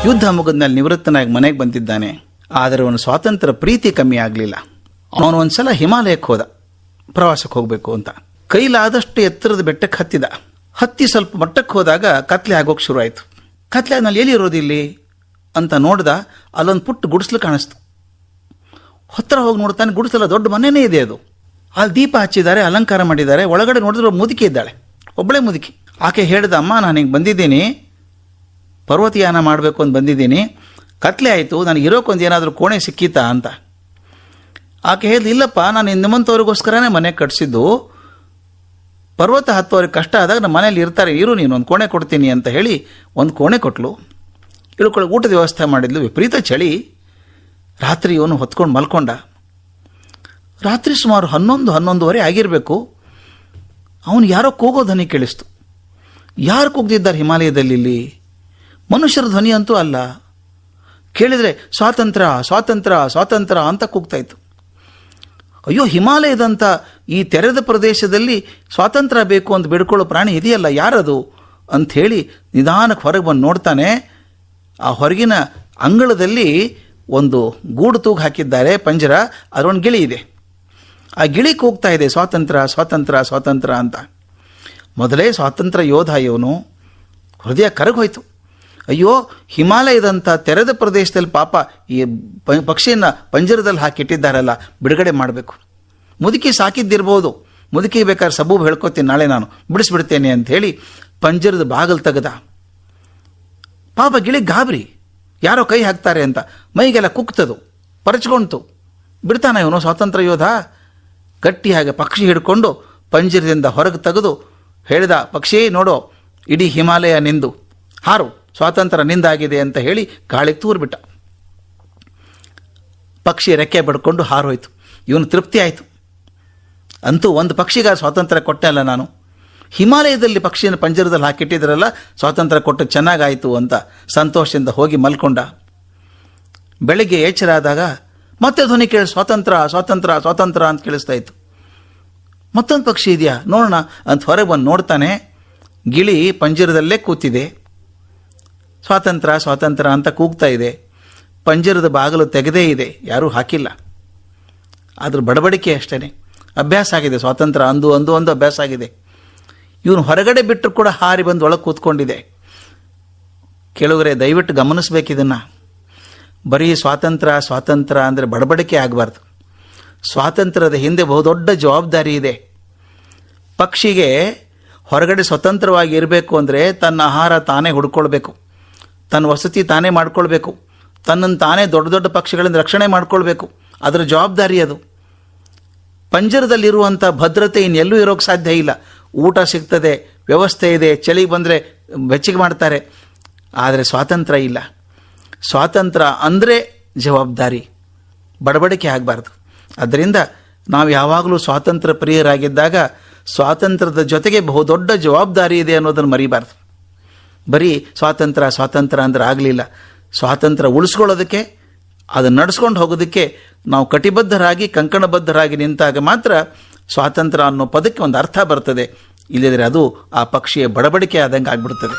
ಯುದ್ಧ ಮುಗಿದ್ಮೇಲೆ ನಿವೃತ್ತನಾಗಿ ಮನೆಗೆ ಬಂದಿದ್ದಾನೆ. ಆದರೆ ಅವನು ಸ್ವಾತಂತ್ರ್ಯ ಪ್ರೀತಿ ಕಮ್ಮಿ ಆಗಲಿಲ್ಲ. ಅವನು ಒಂದ್ಸಲ ಹಿಮಾಲಯಕ್ಕೆ ಹೋದ, ಪ್ರವಾಸಕ್ಕೆ ಹೋಗಬೇಕು ಅಂತ. ಕೈಲಾದಷ್ಟು ಎತ್ತರದ ಬೆಟ್ಟಕ್ಕೆ ಹತ್ತಿ ಸ್ವಲ್ಪ ಮಟ್ಟಕ್ಕೆ ಹೋದಾಗ ಕತ್ಲೆ ಆಗೋಕೆ ಶುರು ಆಯಿತು. ಕತ್ಲೆ ಆದ್ಮೇಲೆ ಎಲ್ಲಿ ಇರೋದಿಲ್ಲಿ ಅಂತ ನೋಡ್ದ, ಅಲ್ಲೊಂದು ಪುಟ್ಟ ಗುಡಿಸ್ಲು ಕಾಣಿಸ್ತು. ಹತ್ತಿರ ಹೋಗಿ ನೋಡ್ತಾನೆ, ಗುಡಿಸಲ ದೊಡ್ಡ ಮನೆಯೇ ಇದೆ. ಅದು ಅಲ್ಲಿ ದೀಪ ಹಚ್ಚಿದ್ದಾರೆ, ಅಲಂಕಾರ ಮಾಡಿದ್ದಾರೆ. ಒಳಗಡೆ ನೋಡಿದ್ರೆ ಮುದುಕಿ ಇದ್ದಾಳೆ, ಒಬ್ಬಳೇ ಮುದುಕಿ. ಆಕೆ ಹೇಳ್ದ, ಅಮ್ಮ ನಾನು ಹಿಂಗೆ ಬಂದಿದ್ದೀನಿ, ಪರ್ವತಯಾನ ಮಾಡಬೇಕು ಅಂತ ಬಂದಿದ್ದೀನಿ, ಕತ್ಲೆ ಆಯಿತು, ನನಗೆ ಇರೋಕೊಂದು ಏನಾದರೂ ಕೋಣೆ ಸಿಕ್ಕಿತಾ ಅಂತ. ಆಕೆ ಹೇಳಿದ, ಇಲ್ಲಪ್ಪ, ನಾನು ನಿಮ್ಮಂಥವ್ರಿಗೋಸ್ಕರನೇ ಮನೆ ಕಟ್ಸಿದ್ದು, ಪರ್ವತ ಹತ್ತೋರಿಗೆ ಕಷ್ಟ ಆದಾಗ ನಮ್ಮ ಮನೇಲಿ ಇರ್ತಾರೆ, ಇರು ನೀನು, ಒಂದು ಕೋಣೆ ಕೊಡ್ತೀನಿ ಅಂತ ಹೇಳಿ ಒಂದು ಕೋಣೆ ಕೊಟ್ಟಲು. ಇಳ್ಕೊಳ್ಳಿ ಊಟದ ವ್ಯವಸ್ಥೆ ಮಾಡಿದ್ಲು. ವಿಪರೀತ ಚಳಿ. ರಾತ್ರಿ ಇವನು ಹೊತ್ಕೊಂಡು ಮಲ್ಕೊಂಡ. ರಾತ್ರಿ ಸುಮಾರು 11-11:30 ಆಗಿರಬೇಕು. ಅವನು ಯಾರೋ ಕೂಗೋ ಧ್ವನಿ ಕೇಳಿಸ್ತು. ಯಾರು ಕೂಗ್ದಿದ್ದಾರೆ ಹಿಮಾಲಯದಲ್ಲಿ? ಇಲ್ಲಿ ಮನುಷ್ಯರ ಧ್ವನಿ ಅಂತೂ ಅಲ್ಲ. ಕೇಳಿದರೆ ಸ್ವಾತಂತ್ರ್ಯ ಸ್ವಾತಂತ್ರ್ಯ ಸ್ವಾತಂತ್ರ್ಯ ಅಂತ ಕೂಗ್ತಾ ಇತ್ತು. ಅಯ್ಯೋ, ಹಿಮಾಲಯದಂಥ ಈ ತೆರೆದ ಪ್ರದೇಶದಲ್ಲಿ ಸ್ವಾತಂತ್ರ್ಯ ಬೇಕು ಅಂತ ಬಿಡ್ಕೊಳ್ಳೋ ಪ್ರಾಣಿ ಇದೆಯಲ್ಲ, ಯಾರದು ಅಂಥೇಳಿ ನಿಧಾನಕ್ಕೆ ಹೊರಗೆ ಬಂದು ನೋಡ್ತಾನೆ. ಆ ಹೊರಗಿನ ಅಂಗಳದಲ್ಲಿ ಒಂದು ಗೂಡು ತೂಗು ಹಾಕಿದ್ದಾರೆ, ಪಂಜರ, ಅದರೊಂದು ಗಿಳಿ ಇದೆ. ಆ ಗಿಳಿ ಕೂಗ್ತಾ ಇದೆ ಸ್ವಾತಂತ್ರ್ಯ ಸ್ವಾತಂತ್ರ್ಯ ಸ್ವಾತಂತ್ರ್ಯ ಅಂತ. ಮೊದಲೇ ಸ್ವಾತಂತ್ರ್ಯ ಯೋಧ ಇವನು. ಹೃದಯ ಕರಗೋಯ್ತು. ಅಯ್ಯೋ, ಹಿಮಾಲಯದಂಥ ತೆರೆದ ಪ್ರದೇಶದಲ್ಲಿ ಪಾಪ ಈ ಪಕ್ಷಿಯನ್ನು ಪಂಜರದಲ್ಲಿ ಹಾಕಿಟ್ಟಿದ್ದಾರಲ್ಲ, ಬಿಡುಗಡೆ ಮಾಡಬೇಕು. ಮುದುಕಿ ಸಾಕಿದ್ದಿರ್ಬೋದು, ಮುದುಕಿ ಬೇಕಾದ್ರೆ ಸಬೂಬ್ ಹೇಳ್ಕೊತೀನಿ, ನಾಳೆ ನಾನು ಬಿಡಿಸ್ಬಿಡ್ತೇನೆ ಅಂತ ಹೇಳಿ ಪಂಜರದ ಬಾಗಿಲು ತೆಗೆದ. ಪಾಪ ಗಿಳಿ ಗಾಬರಿ, ಯಾರೋ ಕೈ ಹಾಕ್ತಾರೆ ಅಂತ ಮೈಗೆಲ್ಲ ಕುಕ್ತದು, ಪರಚ್ಕೊಳ್ತು. ಬಿಡ್ತಾನೆ ಇವನು ಸ್ವಾತಂತ್ರ್ಯ ಯೋಧ. ಗಟ್ಟಿಯಾಗಿ ಪಕ್ಷಿ ಹಿಡ್ಕೊಂಡು ಪಂಜರದಿಂದ ಹೊರಗೆ ತೆಗೆದು ಹೇಳಿದ, ಪಕ್ಷಿ ನೋಡೋ, ಇಡೀ ಹಿಮಾಲಯ ನಿಂದು, ಹಾರು, ಸ್ವಾತಂತ್ರ್ಯ ನಿಂದಾಗಿದೆ ಅಂತ ಹೇಳಿ ಗಾಳಿಗೆ ತೂರ್ಬಿಟ್ಟ. ಪಕ್ಷಿ ರೆಕ್ಕೆ ಬಡ್ಕೊಂಡು ಹಾರೋಯ್ತು. ಇವನು ತೃಪ್ತಿ ಆಯಿತು. ಅಂತೂ ಒಂದು ಪಕ್ಷಿಗ ಸ್ವಾತಂತ್ರ್ಯ ಕೊಟ್ಟೆ ಅಲ್ಲ ನಾನು, ಹಿಮಾಲಯದಲ್ಲಿ ಪಕ್ಷಿಯನ್ನು ಪಂಜರದಲ್ಲಿ ಹಾಕಿಟ್ಟಿದ್ರಲ್ಲ, ಸ್ವಾತಂತ್ರ್ಯ ಕೊಟ್ಟು ಚೆನ್ನಾಗಾಯಿತು ಅಂತ ಸಂತೋಷದಿಂದ ಹೋಗಿ ಮಲ್ಕೊಂಡ. ಬೆಳಗ್ಗೆ ಎಚ್ಚರ ಆದಾಗ ಮತ್ತೆ ಧ್ವನಿ ಕೇಳಿ ಸ್ವಾತಂತ್ರ್ಯ ಸ್ವಾತಂತ್ರ್ಯ ಸ್ವಾತಂತ್ರ್ಯ ಅಂತ ಕೇಳಿಸ್ತಾ ಇತ್ತು. ಮತ್ತೊಂದು ಪಕ್ಷಿ ಇದೆಯಾ ನೋಡೋಣ ಅಂತ ಹೊರಗೆ ಬಂದು ನೋಡ್ತಾನೆ. ಗಿಳಿ ಪಂಜರದಲ್ಲೇ ಕೂತಿದೆ, ಸ್ವಾತಂತ್ರ್ಯ ಸ್ವಾತಂತ್ರ್ಯ ಅಂತ ಕೂಗ್ತಾ ಇದೆ. ಪಂಜರದ ಬಾಗಿಲು ತೆಗೆದೇ ಇದೆ, ಯಾರೂ ಹಾಕಿಲ್ಲ. ಅದ್ರ ಬಡಬಡಿಕೆ ಅಷ್ಟೇ, ಅಭ್ಯಾಸ ಆಗಿದೆ. ಸ್ವಾತಂತ್ರ್ಯ ಅಂದು ಅಂದು ಅಂದು ಅಭ್ಯಾಸ ಆಗಿದೆ. ಇವನು ಹೊರಗಡೆ ಬಿಟ್ಟರು ಕೂಡ ಹಾರಿ ಬಂದು ಒಳಗೆ ಕೂತ್ಕೊಂಡಿದೆ. ಕೇಳುಗರೆ, ದಯವಿಟ್ಟು ಗಮನಿಸ್ಬೇಕಿದನ್ನು. ಬರೀ ಸ್ವಾತಂತ್ರ್ಯ ಸ್ವಾತಂತ್ರ್ಯ ಅಂದರೆ ಬಡಬಡಿಕೆ ಆಗಬಾರ್ದು. ಸ್ವಾತಂತ್ರ್ಯದ ಹಿಂದೆ ಬಹುದೊಡ್ಡ ಜವಾಬ್ದಾರಿ ಇದೆ. ಪಕ್ಷಿಗೆ ಹೊರಗಡೆ ಸ್ವತಂತ್ರವಾಗಿ ಇರಬೇಕು ಅಂದರೆ ತನ್ನ ಆಹಾರ ತಾನೇ ಹುಡ್ಕೊಳ್ಬೇಕು, ತನ್ನ ವಸತಿ ತಾನೇ ಮಾಡ್ಕೊಳ್ಬೇಕು, ತನ್ನನ್ನು ತಾನೇ ದೊಡ್ಡ ದೊಡ್ಡ ಪಕ್ಷಿಗಳಿಂದ ರಕ್ಷಣೆ ಮಾಡ್ಕೊಳ್ಬೇಕು. ಅದರ ಜವಾಬ್ದಾರಿ ಅದು. ಪಂಜರದಲ್ಲಿರುವಂಥ ಭದ್ರತೆ ಇನ್ನೆಲ್ಲೂ ಇರೋಕ್ಕೆ ಸಾಧ್ಯ ಇಲ್ಲ. ಊಟ ಸಿಗ್ತದೆ, ವ್ಯವಸ್ಥೆ ಇದೆ, ಚಳಿ ಬಂದರೆ ಬೆಚ್ಚಗೆ ಮಾಡ್ತಾರೆ. ಆದರೆ ಸ್ವಾತಂತ್ರ್ಯ ಇಲ್ಲ. ಸ್ವಾತಂತ್ರ್ಯ ಅಂದರೆ ಜವಾಬ್ದಾರಿ, ಬಡಬಡಿಕೆ ಆಗಬಾರ್ದು. ಅದರಿಂದ ನಾವು ಯಾವಾಗಲೂ ಸ್ವಾತಂತ್ರ್ಯ ಪ್ರಿಯರಾಗಿದ್ದಾಗ ಸ್ವಾತಂತ್ರ್ಯದ ಜೊತೆಗೆ ಬಹುದೊಡ್ಡ ಜವಾಬ್ದಾರಿ ಇದೆ ಅನ್ನೋದನ್ನು ಮರಿಬಾರ್ದು. ಬರೀ ಸ್ವಾತಂತ್ರ್ಯ ಸ್ವಾತಂತ್ರ್ಯ ಅಂದ್ರೆ ಆಗಲಿಲ್ಲ. ಸ್ವಾತಂತ್ರ್ಯ ಉಳಿಸ್ಕೊಳ್ಳೋದಕ್ಕೆ, ಅದನ್ನು ನಡೆಸ್ಕೊಂಡು ಹೋಗೋದಕ್ಕೆ ನಾವು ಕಟಿಬದ್ಧರಾಗಿ ಕಂಕಣಬದ್ಧರಾಗಿ ನಿಂತಾಗ ಮಾತ್ರ ಸ್ವಾತಂತ್ರ್ಯ ಅನ್ನೋ ಪದಕ್ಕೆ ಒಂದು ಅರ್ಥ ಬರ್ತದೆ. ಇಲ್ಲದಿದ್ದರೆ ಅದು ಆ ಪಕ್ಷಿಯ ಬಡಬಡಿಕೆ ಆದಂಗೆ ಆಗ್ಬಿಡ್ತದೆ.